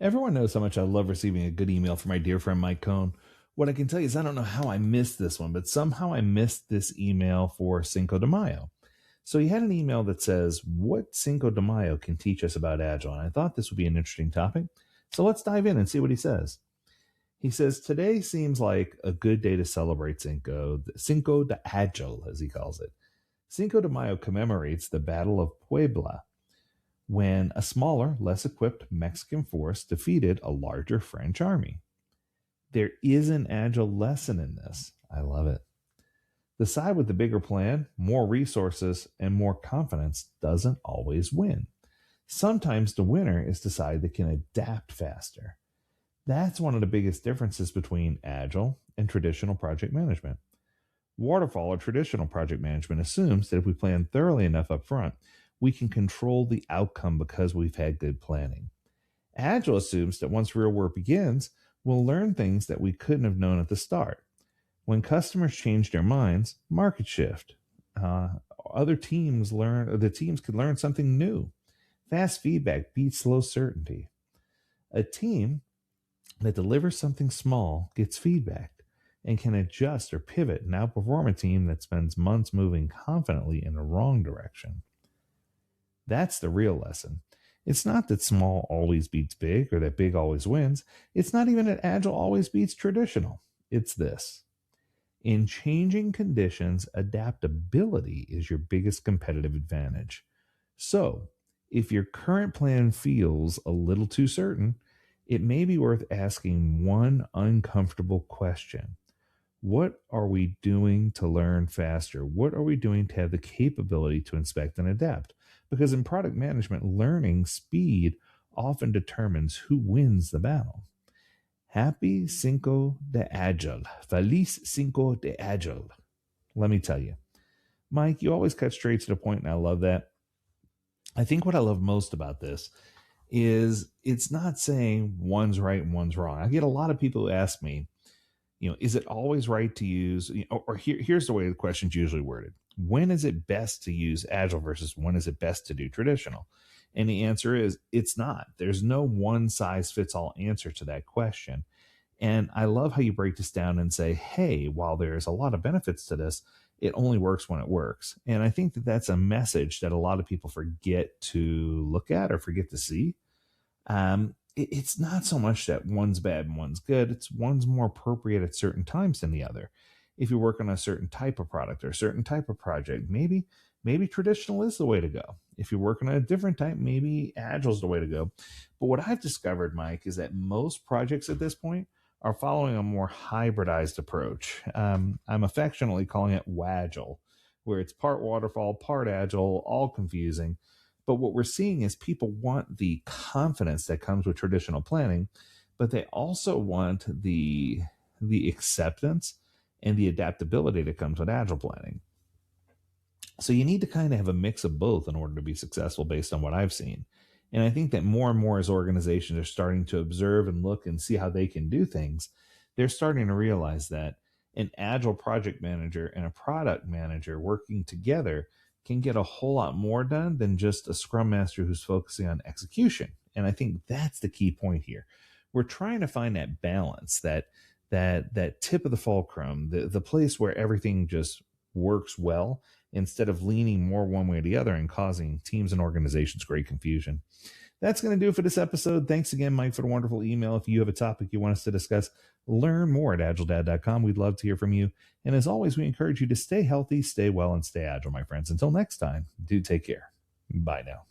Everyone knows how much I love receiving a good email from my dear friend Mike Cohn. What I can tell you is I don't know how I missed this one, but somehow I missed this email for Cinco de Mayo. So he had an email that says, what Cinco de Mayo can teach us about Agile? And I thought this would be an interesting topic. So let's dive in and see what he says. He says, today seems like a good day to celebrate Cinco de Agile, as he calls it. Cinco de Mayo commemorates the Battle of Puebla, when a smaller, less equipped Mexican force defeated a larger French army. There is an Agile lesson in this. I love it. The side with the bigger plan, more resources, and more confidence doesn't always win. Sometimes the winner is the side that can adapt faster. That's one of the biggest differences between Agile and traditional project management. Waterfall or traditional project management assumes that if we plan thoroughly enough up front, we can control the outcome because we've had good planning. Agile assumes that once real work begins, we'll learn things that we couldn't have known at the start. When customers change their minds, market shift. Other teams learn, the teams could learn something new. Fast feedback beats slow certainty. A team that delivers something small gets feedback and can adjust or pivot and outperform a team that spends months moving confidently in the wrong direction. That's the real lesson. It's not that small always beats big or that big always wins. It's not even that Agile always beats traditional. It's this. In changing conditions, adaptability is your biggest competitive advantage. So, if your current plan feels a little too certain, it may be worth asking one uncomfortable question. What are we doing to learn faster? What are we doing to have the capability to inspect and adapt? Because in product management, learning speed often determines who wins the battle. Happy Cinco de Agile. Feliz Cinco de Agile. Let me tell you, Mike, you always cut straight to the point, and I love that. I think what I love most about this is it's not saying one's right and one's wrong. I get a lot of people who ask me, is it always right to use, here's the way the question's usually worded. When is it best to use Agile versus when is it best to do traditional? And the answer is it's not. There's no one size fits all answer to that question. And I love how you break this down and say, hey, while there's a lot of benefits to this, it only works when it works. And I think that that's a message that a lot of people forget to look at or forget to see. It's not so much that one's bad and one's good. It's one's more appropriate at certain times than the other. If you work on a certain type of product or a certain type of project, maybe traditional is the way to go. If you're working on a different type, maybe Agile is the way to go. But what I've discovered, Mike, is that most projects at this point are following a more hybridized approach. I'm affectionately calling it Wagile, where it's part waterfall, part Agile, all confusing. But what we're seeing is people want the confidence that comes with traditional planning, but they also want the acceptance and the adaptability that comes with Agile planning. So you need to kind of have a mix of both in order to be successful based on what I've seen. And I think that more and more as organizations are starting to observe and look and see how they can do things, they're starting to realize that an Agile project manager and a product manager working together can get a whole lot more done than just a scrum master who's focusing on execution. And I think that's the key point here. We're trying to find that balance, that tip of the fulcrum, the place where everything just works well instead of leaning more one way or the other and causing teams and organizations great confusion. That's going to do it for this episode. Thanks again, Mike, for the wonderful email. If you have a topic you want us to discuss, learn more at agiledad.com. We'd love to hear from you. And as always, we encourage you to stay healthy, stay well, and stay agile, my friends. Until next time, do take care. Bye now.